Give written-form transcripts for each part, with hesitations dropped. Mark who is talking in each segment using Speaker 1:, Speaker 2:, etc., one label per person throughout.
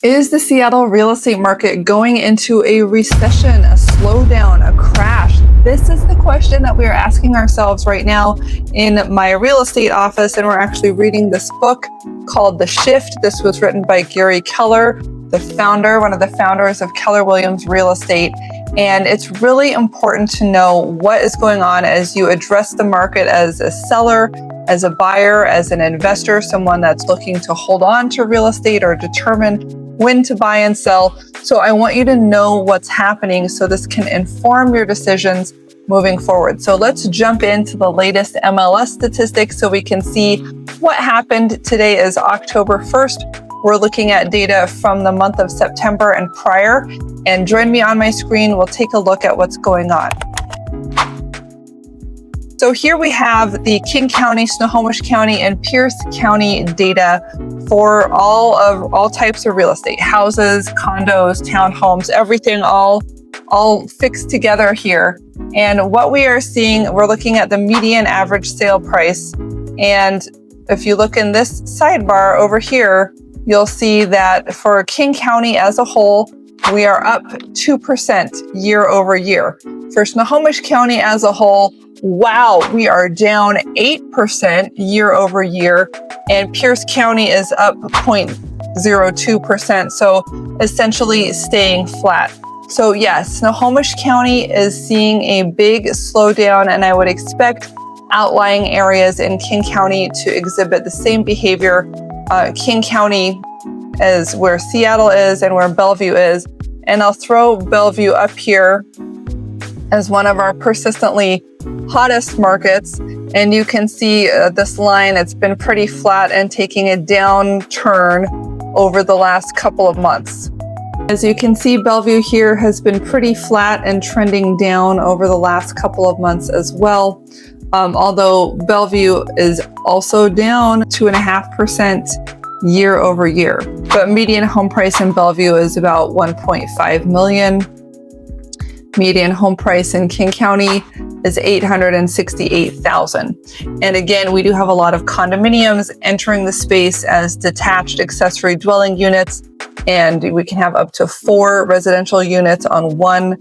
Speaker 1: Is the Seattle real estate market going into a recession, a slowdown, a crash? This is the question that we are asking ourselves right now in my real estate office, and we're actually reading this book called The Shift. This was written by Gary Keller, one of the founders of Keller Williams Real Estate. And it's really important to know what is going on as you address the market as a seller, as a buyer, as an investor, someone that's looking to hold on to real estate or determine when to buy and sell. So I want you to know what's happening so this can inform your decisions moving forward. So let's jump into the latest MLS statistics so we can see what happened. Today is October 1st. We're looking at data from the month of September and prior. And join me on my screen. We'll take a look at what's going on. So here we have the King County, Snohomish County, and Pierce County data for all types of real estate, houses, condos, townhomes, everything all fixed together here. And what we are seeing, we're looking at the median average sale price. And if you look in this sidebar over here, you'll see that for King County as a whole, we are up 2% year over year. For Snohomish County as a whole, wow, we are down 8% year over year, and Pierce County is up 0.02%, so essentially staying flat. So yes, Snohomish County is seeing a big slowdown, and I would expect outlying areas in King County to exhibit the same behavior. King County is where Seattle is and where Bellevue is, and I'll throw Bellevue up here as one of our persistently hottest markets. And you can see this line, it's been pretty flat and taking a downturn over the last couple of months. As you can see, Bellevue here has been pretty flat and trending down over the last couple of months as well. Although Bellevue is also down 2.5% year over year. But median home price in Bellevue is about $1.5 million. Median home price in King County is $868,000. And again, we do have a lot of condominiums entering the space as detached accessory dwelling units, and we can have up to 4 residential units on one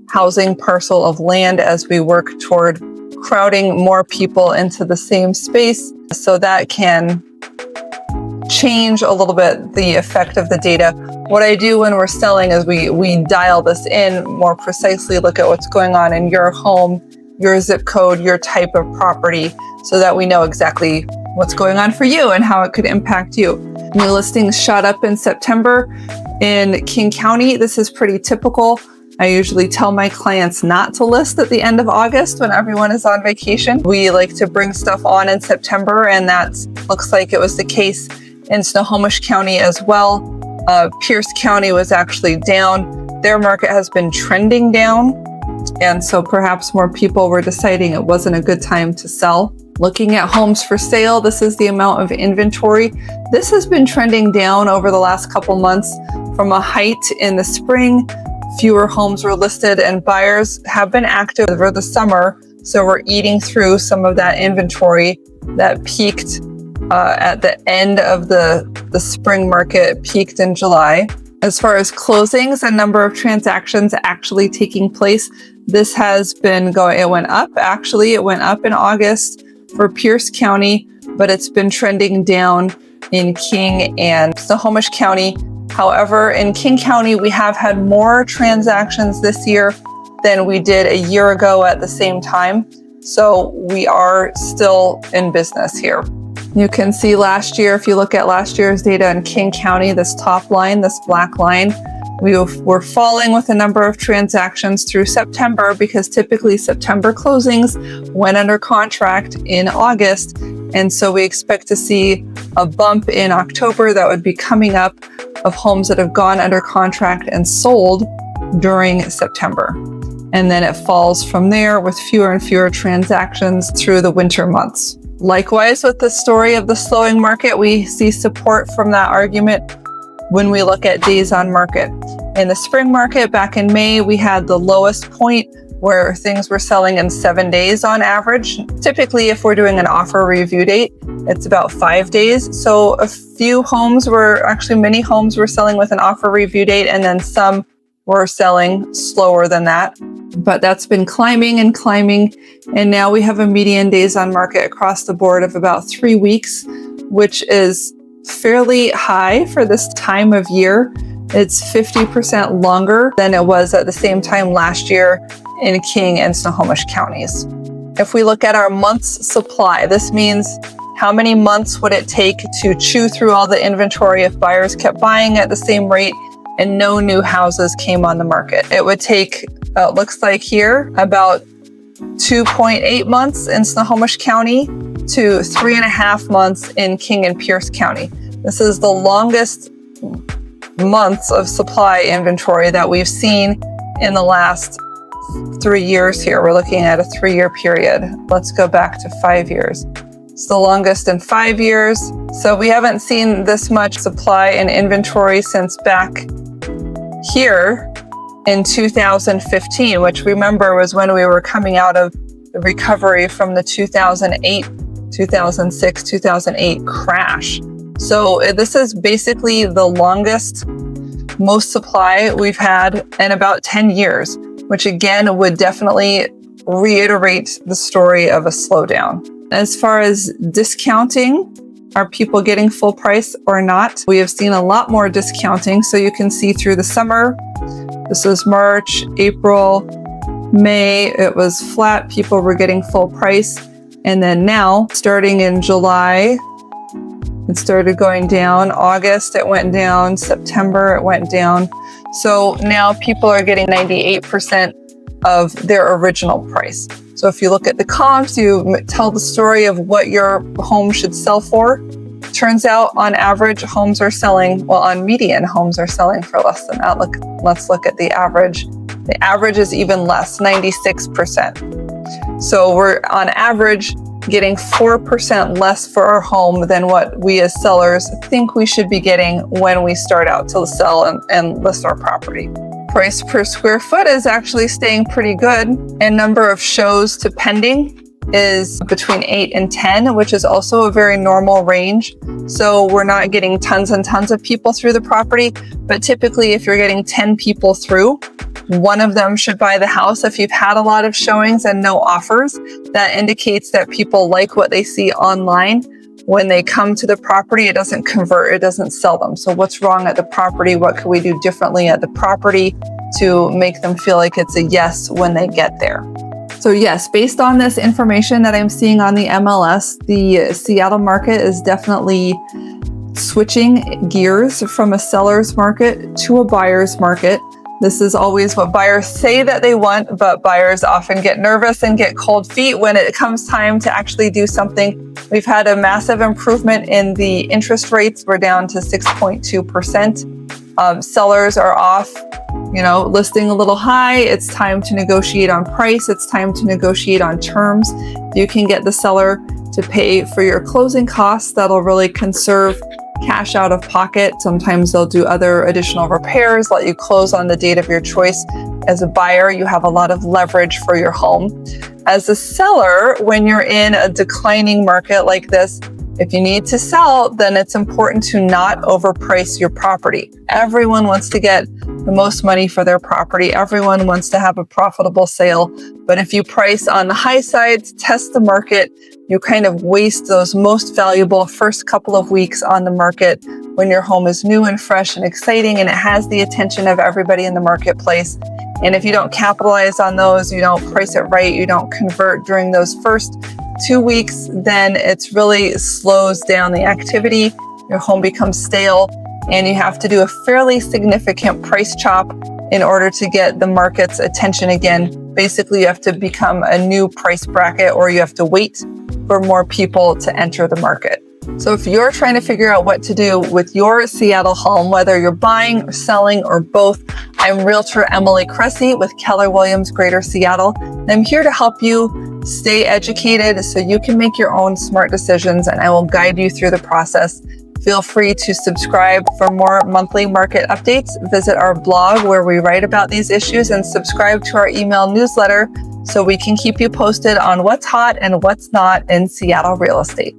Speaker 1: housing parcel of land as we work toward crowding more people into the same space. So that can change a little bit the effect of the data. What I do when we're selling is we dial this in more precisely, look at what's going on in your home, your zip code, your type of property, so that we know exactly what's going on for you and how it could impact you. New listings shot up in September in King County. This is pretty typical. I usually tell my clients not to list at the end of August when everyone is on vacation. We like to bring stuff on in September, and that looks like it was the case in Snohomish County as well. Pierce County was actually down. Their market has been trending down, and so perhaps more people were deciding it wasn't a good time to sell. Looking at homes for sale, this is the amount of inventory. This has been trending down over the last couple months from a height in the spring. Fewer homes were listed, and buyers have been active over the summer, so we're eating through some of that inventory that peaked at the end of the spring market, peaked in July. As far as closings, the number of transactions actually taking place, this has been going, it went up in August for Pierce County, but it's been trending down in King and Snohomish County. However, in King County, we have had more transactions this year than we did a year ago at the same time. So we are still in business here. You can see last year, if you look at last year's data in King County, this top line, this black line, we were falling with the number of transactions through September because typically September closings went under contract in August. And so we expect to see a bump in October that would be coming up of homes that have gone under contract and sold during September. And then it falls from there with fewer and fewer transactions through the winter months. Likewise, with the story of the slowing market, we see support from that argument when we look at days on market. In the spring market back in May, we had the lowest point where things were selling in 7 days on average. Typically, if we're doing an offer review date, it's about 5 days. So many homes were selling with an offer review date, and then some were selling slower than that. But that's been climbing and climbing. And now we have a median days on market across the board of about 3 weeks, which is fairly high for this time of year. It's 50% longer than it was at the same time last year in King and Snohomish counties. If we look at our month's supply, this means how many months would it take to chew through all the inventory if buyers kept buying at the same rate and no new houses came on the market. It would take, it looks like here, about 2.8 months in Snohomish County to 3.5 months in King and Pierce County. This is the longest months of supply inventory that we've seen in the last 3 years here. We're looking at a 3-year period. Let's go back to 5 years. It's the longest in 5 years. So we haven't seen this much supply and inventory since back here in 2015, which remember was when we were coming out of the recovery from the 2006, 2008 crash. So this is basically the longest, most supply we've had in about 10 years, which again would definitely reiterate the story of a slowdown. As far as discounting, are people getting full price or not? We have seen a lot more discounting. So you can see through the summer, this is March, April, May, it was flat. People were getting full price. And then now, starting in July, it started going down. August, it went down. September, it went down. So now people are getting 98% of their original price. So if you look at the comps, you tell the story of what your home should sell for. Turns out on average, homes are selling, well, on median, homes are selling for less than that. Let's look at the average. The average is even less, 96%. So we're on average getting 4% less for our home than what we as sellers think we should be getting when we start out to sell and list our property. Price per square foot is actually staying pretty good, and number of shows to pending is between 8 and 10, which is also a very normal range. So we're not getting tons and tons of people through the property, but typically if you're getting 10 people through, one of them should buy the house. If you've had a lot of showings and no offers, that indicates that people like what they see online. When they come to the property, it doesn't convert, it doesn't sell them. So what's wrong at the property? What can we do differently at the property to make them feel like it's a yes when they get there? So yes, based on this information that I'm seeing on the MLS, the Seattle market is definitely switching gears from a seller's market to a buyer's market. This is always what buyers say that they want, but buyers often get nervous and get cold feet when it comes time to actually do something. We've had a massive improvement in the interest rates. We're down to 6.2%. Sellers are off, listing a little high. It's time to negotiate on price. It's time to negotiate on terms. You can get the seller to pay for your closing costs. That'll really conserve cash out of pocket. Sometimes they'll do other additional repairs, let you close on the date of your choice. As a buyer, you have a lot of leverage for your home. As a seller, when you're in a declining market like this, if you need to sell, then it's important to not overprice your property. Everyone wants to get the most money for their property. Everyone wants to have a profitable sale. But if you price on the high side, test the market, you kind of waste those most valuable first couple of weeks on the market when your home is new and fresh and exciting and it has the attention of everybody in the marketplace. And if you don't capitalize on those, you don't price it right, you don't convert during those first 2 weeks, then it's really slows down the activity. Your home becomes stale and you have to do a fairly significant price chop in order to get the market's attention again. Basically, you have to become a new price bracket or you have to wait for more people to enter the market. So if you're trying to figure out what to do with your Seattle home, whether you're buying or selling or both, I'm Realtor Emily Cressey with Keller Williams Greater Seattle. And I'm here to help you stay educated so you can make your own smart decisions, and I will guide you through the process. Feel free to subscribe for more monthly market updates. Visit our blog where we write about these issues, and subscribe to our email newsletter so we can keep you posted on what's hot and what's not in Seattle real estate.